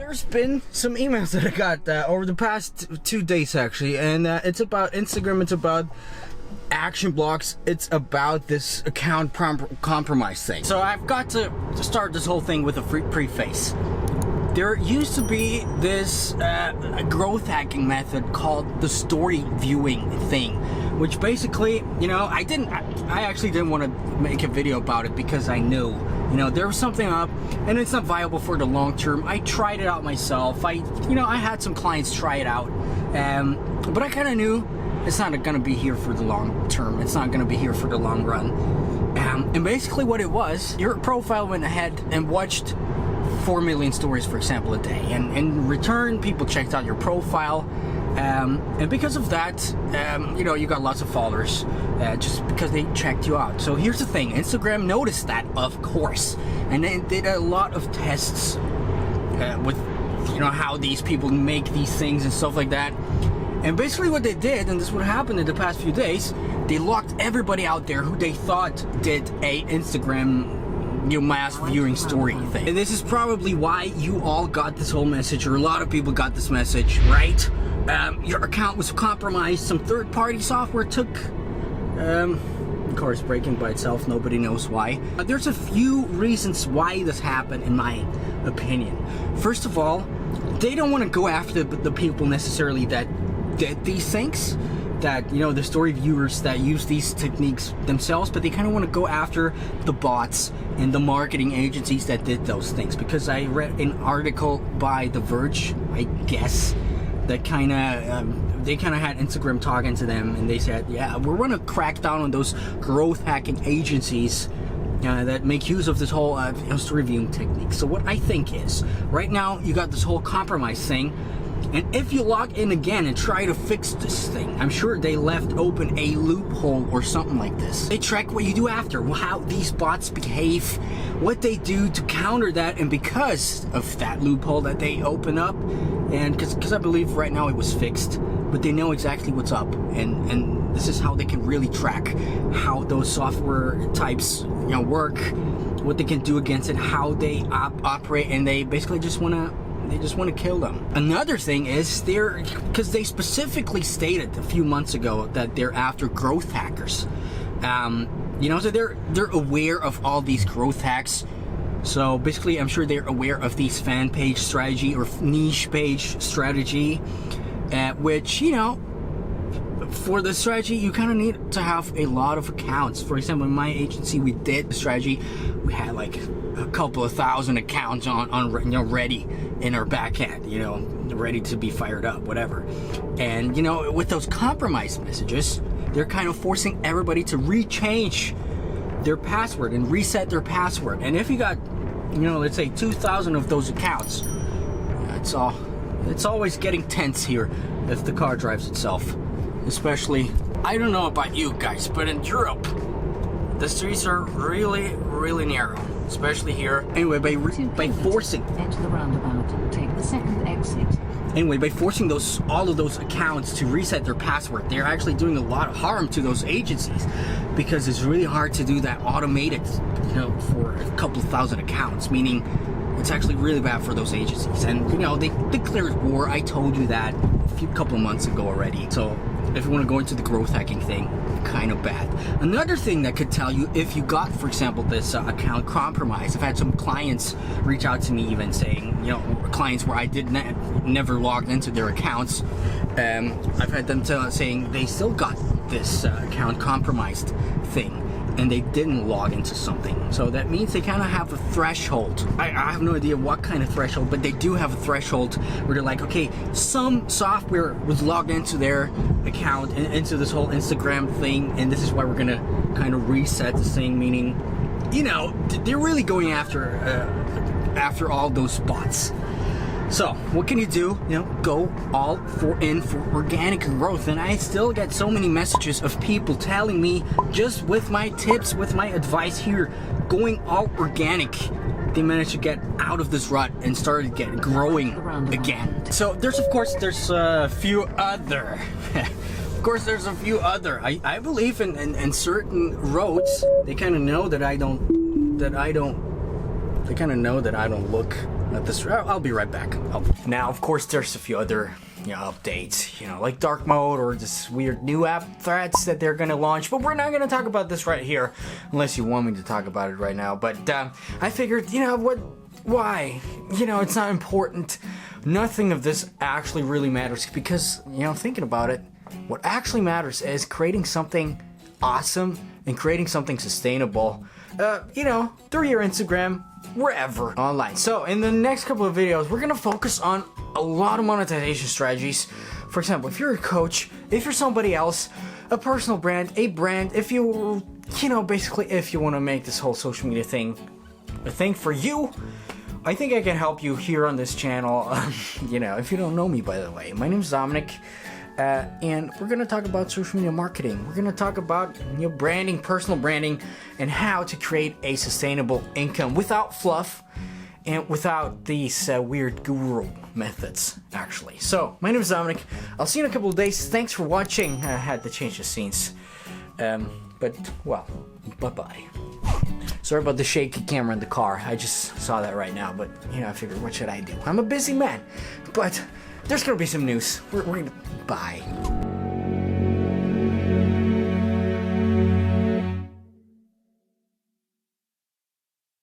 There's been some emails that I got over the past 2 days actually, and it's about Instagram, it's about action blocks, it's about this account compromise thing. So I've got to start this whole thing with a preface. There used to be this growth hacking method called the story viewing thing, which basically, you know, I actually didn't want to make a video about it because I knew, you know, there was something up and it's not viable for the long term. I tried it out myself. I had some clients try it out, but I kind of knew it's not going to be here for the long term. It's not going to be here for the long run. And basically what it was, your profile went ahead and watched 4 million stories, for example, a day, and in return people checked out your profile, and because of that, you know, you got lots of followers just because they checked you out. So here's the thing, Instagram noticed that, of course, and they did a lot of tests with, you know, how these people make these things and stuff like that. And basically what they did, and this is what happened in the past few days, they locked everybody out there who they thought did a Instagram, you know, mass viewing story thing. And this is probably why you all got this whole message, or a lot of people got this message, right? Your account was compromised. Some third-party software took, of course, breaking by itself, nobody knows why. There's a few reasons why this happened, in my opinion. First of all, they don't want to go after the people necessarily that did these things, that, you know, the story viewers that use these techniques themselves, but they kind of want to go after the bots and the marketing agencies that did those things. Because I read an article by The Verge, I guess, that kind of they kind of had Instagram talking to them, and they said, yeah, we're going to crack down on those growth hacking agencies that make use of this whole story viewing technique. So what I think is, right now you got this whole compromise thing, and if you log in again and try to fix this thing, I'm sure they left open a loophole or something like this. They track what you do after, how these bots behave, what they do to counter that, and because of that loophole that they open up, and because I believe right now it was fixed, but they know exactly what's up, and this is how they can really track how those software types, you know, work, what they can do against it, how they operate, and they basically just want to kill them. Another thing is because they specifically stated a few months ago that they're after growth hackers. You know, so they're aware of all these growth hacks. So basically, I'm sure they're aware of these fan page strategy or niche page strategy, which, you know, for the strategy, you kind of need to have a lot of accounts. For example, in my agency, we did the strategy. We had like a couple of thousand accounts on you know, ready in our backend, you know, ready to be fired up, whatever. And, you know, with those compromise messages, they're kind of forcing everybody to rechange their password and reset their password. And if you got, you know, let's say 2,000 of those accounts, it's always getting tense here if the car drives itself. Especially, I don't know about you guys, but in Europe, the streets are really, really narrow, especially here. Anyway, by forcing, enter the roundabout, take the second exit. Anyway, by forcing all of those accounts to reset their password, they're actually doing a lot of harm to those agencies, because it's really hard to do that automated, you know, for a couple of thousand accounts, meaning it's actually really bad for those agencies. And, you know, they declared war. I told you that a couple of months ago already. So if you want to go into the growth hacking thing, kind of bad. Another thing that could tell you if you got, for example, this account compromised. I've had some clients reach out to me even saying, you know, clients where I did never logged into their accounts. I've had them saying they still got this account compromised thing, and they didn't log into something. So that means they kind of have a threshold. I have no idea what kind of threshold, but they do have a threshold where they're like, okay, some software was logged into their account and into this whole Instagram thing, and this is why we're gonna kind of reset this thing, meaning, you know, they're really going after all those bots. So what can you do? You know, go all in for organic growth. And I still get so many messages of people telling me, just with my tips, with my advice here, going all organic, they managed to get out of this rut and started growing again. So there's a few other of course there's a few other I believe in certain roads. They kind of know that I don't look at this. I'll be right back. Now, of course, there's a few other updates, like dark mode or this weird new app threats that they're gonna launch, but we're not gonna talk about this right here unless you want me to talk about it right now. But I figured, why? It's not important. Nothing of this actually really matters because, thinking about it, what actually matters is creating something awesome and creating something sustainable, through your Instagram, wherever online. So in the next couple of videos, we're gonna focus on a lot of monetization strategies. For example, if you're a coach, if you're somebody else, a personal brand, a brand, if you basically if you want to make this whole social media thing a thing for you, I think I can help you here on this channel. If you don't know me, by the way, my name's Dominic. And we're going to talk about social media marketing. We're going to talk about branding, personal branding, and how to create a sustainable income without fluff and without these weird guru methods, actually. So, my name is Dominic. I'll see you in a couple of days. Thanks for watching. I had to change the scenes. Bye-bye. Sorry about the shaky camera in the car. I just saw that right now, but, I figured, what should I do? I'm a busy man, but there's gonna be some news. We're gonna... Bye.